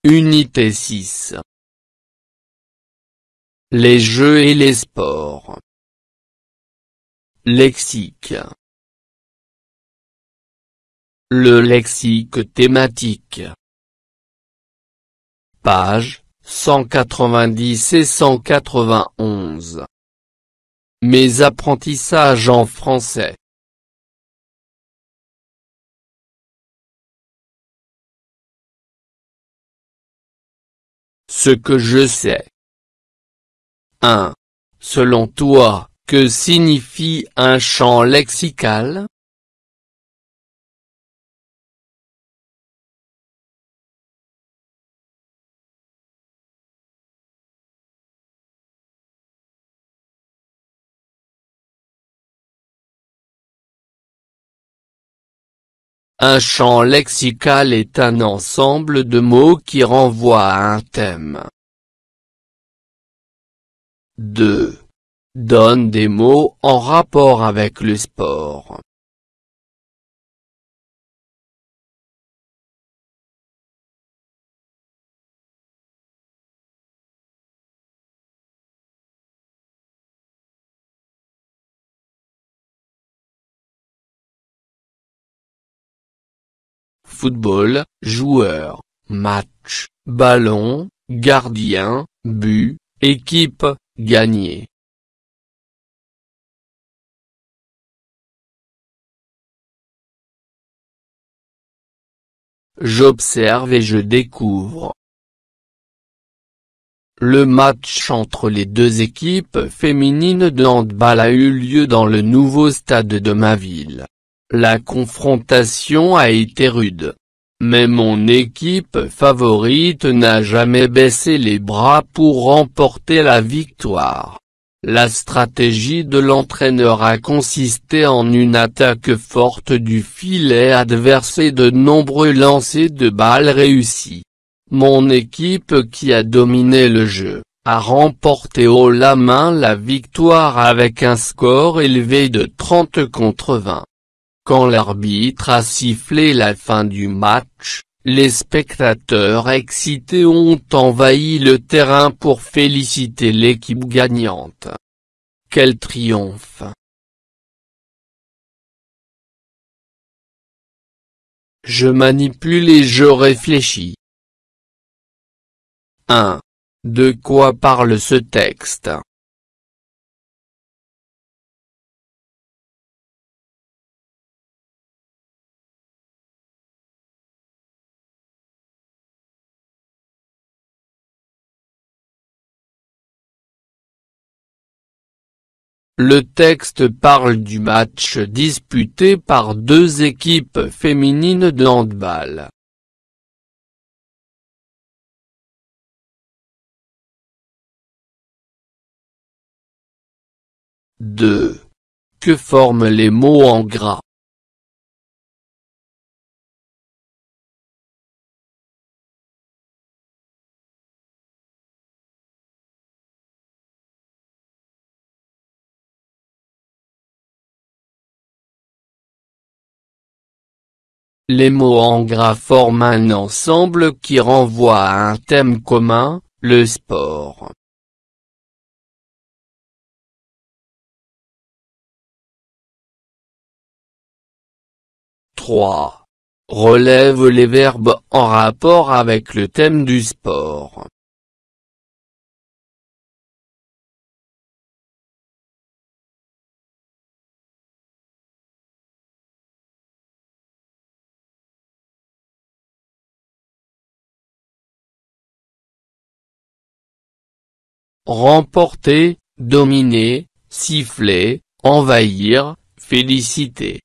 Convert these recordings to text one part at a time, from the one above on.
Unité 6. Les jeux et les sports. Lexique. Le lexique thématique. Pages 190 et 191. Mes apprentissages en français. Ce que je sais. 1. Selon toi, que signifie un champ lexical? Un champ lexical est un ensemble de mots qui renvoient à un thème. 2. Donne des mots en rapport avec le sport. Football, joueur, match, ballon, gardien, but, équipe, gagner. J'observe et je découvre. Le match entre les deux équipes féminines de handball a eu lieu dans le nouveau stade de ma ville. La confrontation a été rude. Mais mon équipe favorite n'a jamais baissé les bras pour remporter la victoire. La stratégie de l'entraîneur a consisté en une attaque forte du filet adverse et de nombreux lancers de balles réussis. Mon équipe qui a dominé le jeu, a remporté haut la main la victoire avec un score élevé de 30-20. Quand l'arbitre a sifflé la fin du match, les spectateurs excités ont envahi le terrain pour féliciter l'équipe gagnante. Quel triomphe! Je manipule et je réfléchis. 1. De quoi parle ce texte? Le texte parle du match disputé par deux équipes féminines de handball. Deux. Que forment les mots en gras? Les mots en gras forment un ensemble qui renvoie à un thème commun, le sport. Trois. Relève les verbes en rapport avec le thème du sport. Remporter, dominer, siffler, envahir, féliciter.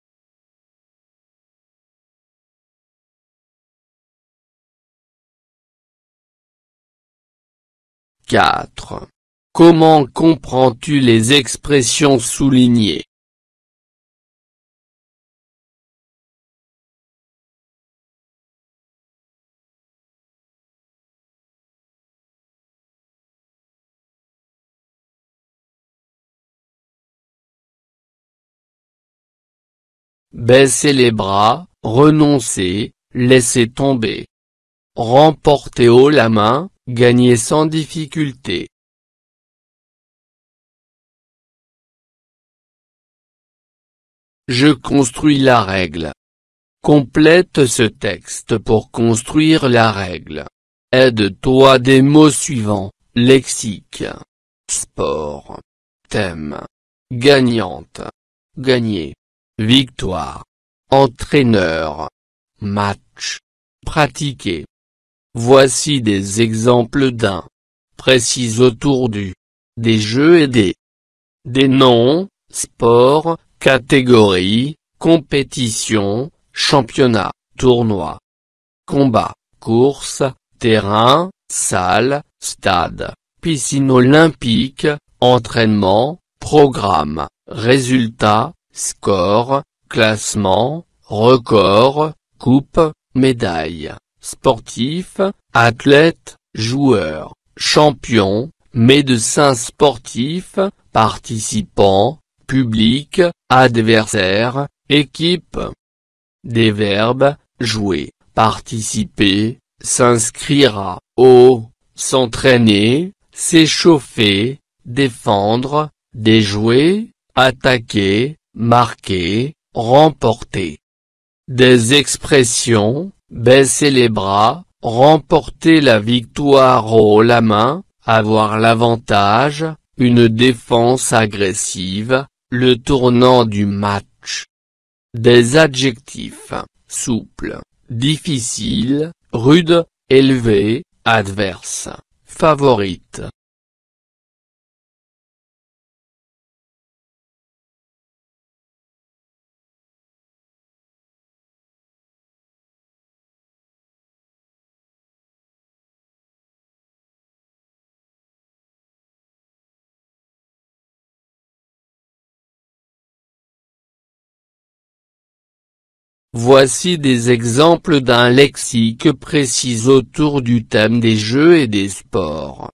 4. Comment comprends-tu les expressions soulignées? baisser les bras, renoncer, laisser tomber. Remporter haut la main, gagner sans difficulté. Je construis la règle. Complète ce texte pour construire la règle. Aide-toi des mots suivants: lexique, sport, thème, gagnante, gagner, victoire, entraîneur, match, pratiquer. Voici des exemples d'un. Précise autour du. Des jeux et des noms, sport, catégorie, compétition, championnat, tournoi, combat, course, terrain, salle, stade, piscine olympique, entraînement, programme, résultat, score, classement, record, coupe, médaille, sportif, athlète, joueur, champion, médecin sportif, participant, public, adversaire, équipe. Des verbes: jouer, participer, s'inscrire au, s'entraîner, s'échauffer, défendre, déjouer, attaquer, marquer, remporter. Des expressions: baisser les bras, remporter la victoire haut la main, avoir l'avantage, une défense agressive, le tournant du match. Des adjectifs: souple, difficile, rude, élevé, adverse, favorite. Voici des exemples d'un lexique précis autour du thème des jeux et des sports.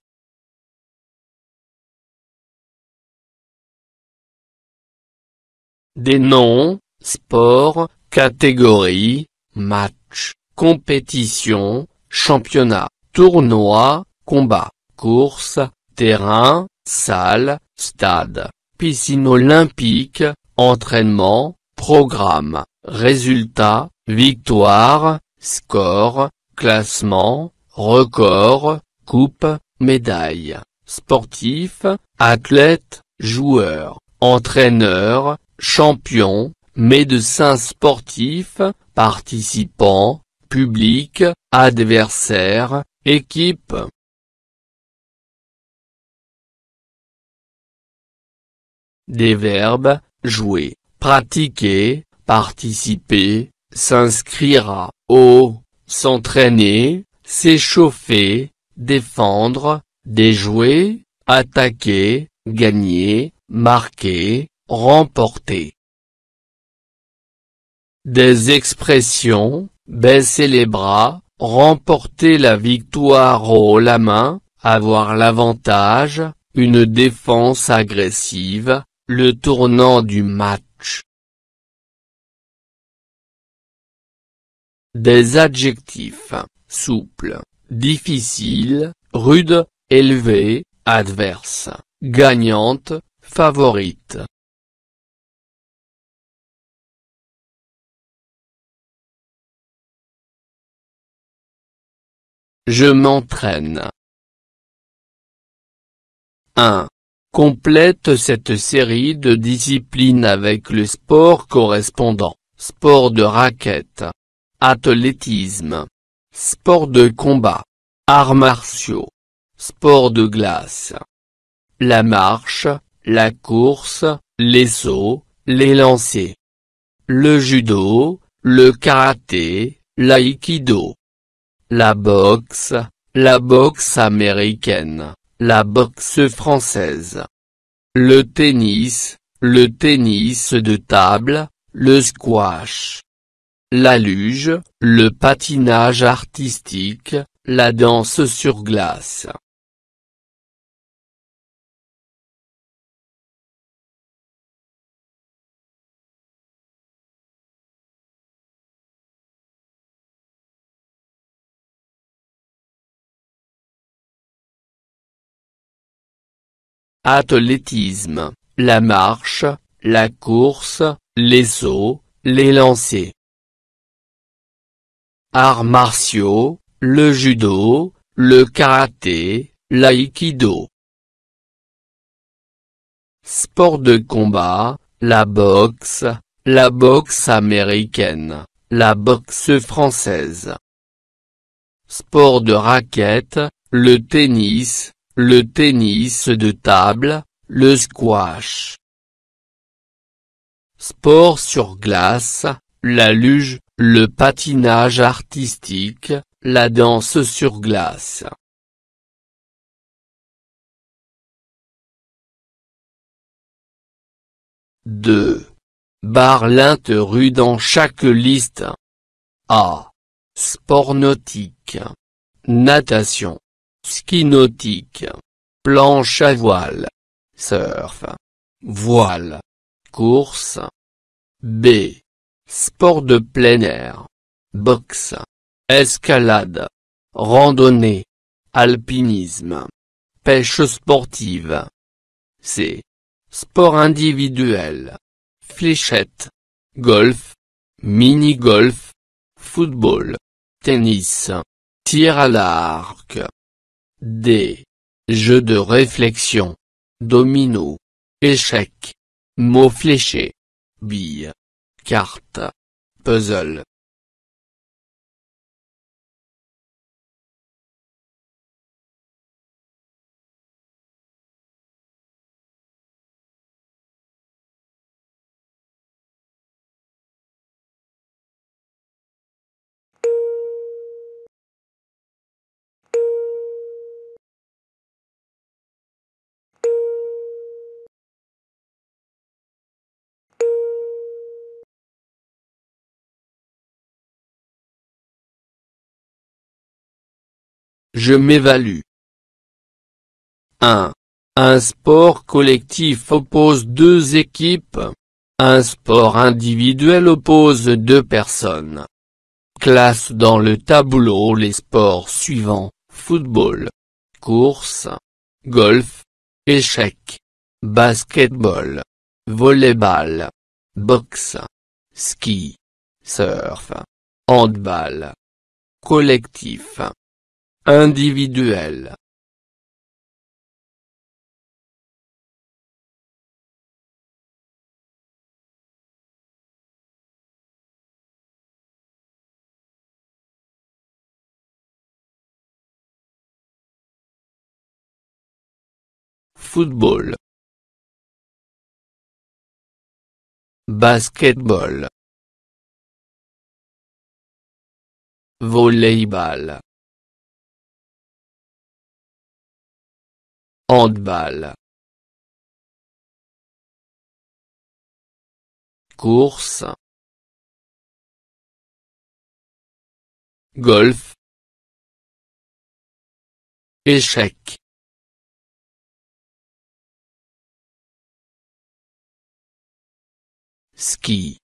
Des noms: sport, catégorie, match, compétition, championnat, tournoi, combat, course, terrain, salle, stade, piscine olympique, entraînement, programme, résultat, victoire, score, classement, record, coupe, médaille, sportif, athlète, joueur, entraîneur, champion, médecin sportif, participant, public, adversaire, équipe. Des verbes: jouer, pratiquer, participer, s'inscrire au, s'entraîner, s'échauffer, défendre, déjouer, attaquer, gagner, marquer, remporter. Des expressions: baisser les bras, remporter la victoire haut la main, avoir l'avantage, une défense agressive, le tournant du match. Des adjectifs: souple, difficile, rude, élevé, adverse, gagnante, favorite. Je m'entraîne. 1. Complète cette série de disciplines avec le sport correspondant: sport de raquette, athlétisme, sport de combat, arts martiaux, sport de glace, la marche, la course, les sauts, les lancers, le judo, le karaté, l'aïkido, la boxe américaine, la boxe française, le tennis de table, le squash, la luge, le patinage artistique, la danse sur glace. athlétisme, la marche, la course, les sauts, les lancers. Arts martiaux, le judo, le karaté, l'aïkido. Sport de combat, la boxe américaine, la boxe française. Sport de raquette, le tennis de table, le squash. Sport sur glace, la luge, le patinage artistique, la danse sur glace. Deux. Barre l'interrue dans chaque liste. A. Sport nautique. Natation. Ski nautique. Planche à voile. Surf. Voile. Course. B. Sport de plein air. Boxe. Escalade. Randonnée. Alpinisme. Pêche sportive. C. Sport individuel. Fléchette. Golf. Mini-golf. Football. Tennis. Tir à l'arc. D. Jeux de réflexion. Domino. Échecs. Mots fléchés. Billes. Cartes. Puzzle. Je m'évalue. 1. Un sport collectif oppose deux équipes. Un sport individuel oppose deux personnes. Classe dans le tableau les sports suivants: football, course, golf, échecs, basketball, volleyball, boxe, ski, surf, handball. Collectif. Individuel. Football. Basketball. Volleyball. Handball. Course. Golf. Échecs. Ski.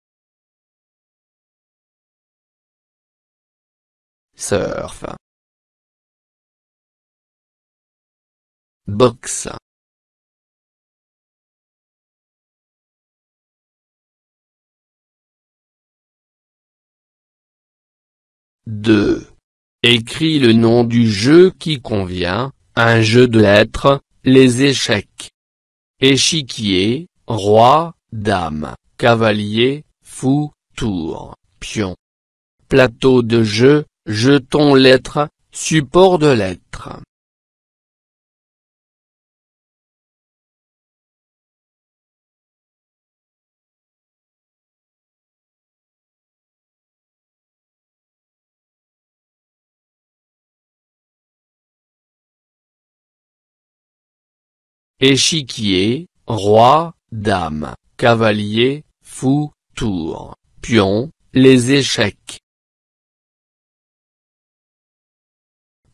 Surf. Boxe. Deux. Écris le nom du jeu qui convient: un jeu de lettres, les échecs. Échiquier, roi, dame, cavalier, fou, tour, pion. Plateau de jeu, jeton lettres, support de lettres. Échiquier, roi, dame, cavalier, fou, tour, pion, les échecs.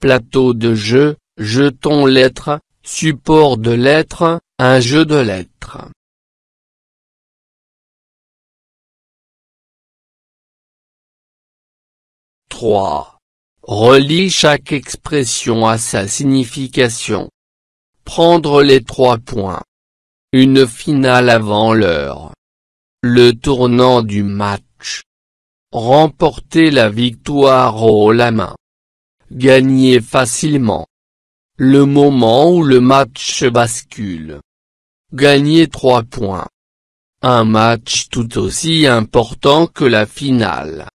Plateau de jeu, jeton lettres, support de lettres, un jeu de lettres. Relie chaque expression à sa signification. Prendre les 3 points. Une finale avant l'heure. Le tournant du match. Remporter la victoire haut la main. Gagner facilement. Le moment où le match bascule. Gagner 3 points. Un match tout aussi important que la finale.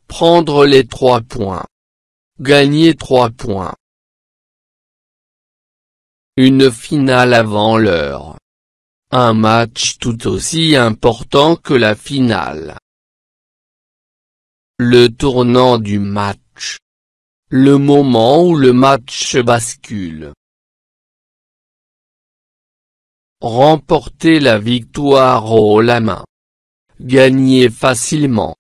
Prendre les 3 points. Gagner 3 points. Une finale avant l'heure. Un match tout aussi important que la finale. Le tournant du match. Le moment où le match bascule. Remporter la victoire haut la main. Gagner facilement.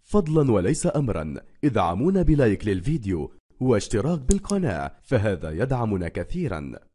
فضلا وليس أمرا ادعمونا بلايك للفيديو واشتراك بالقناة، فهذا يدعمنا كثيرا.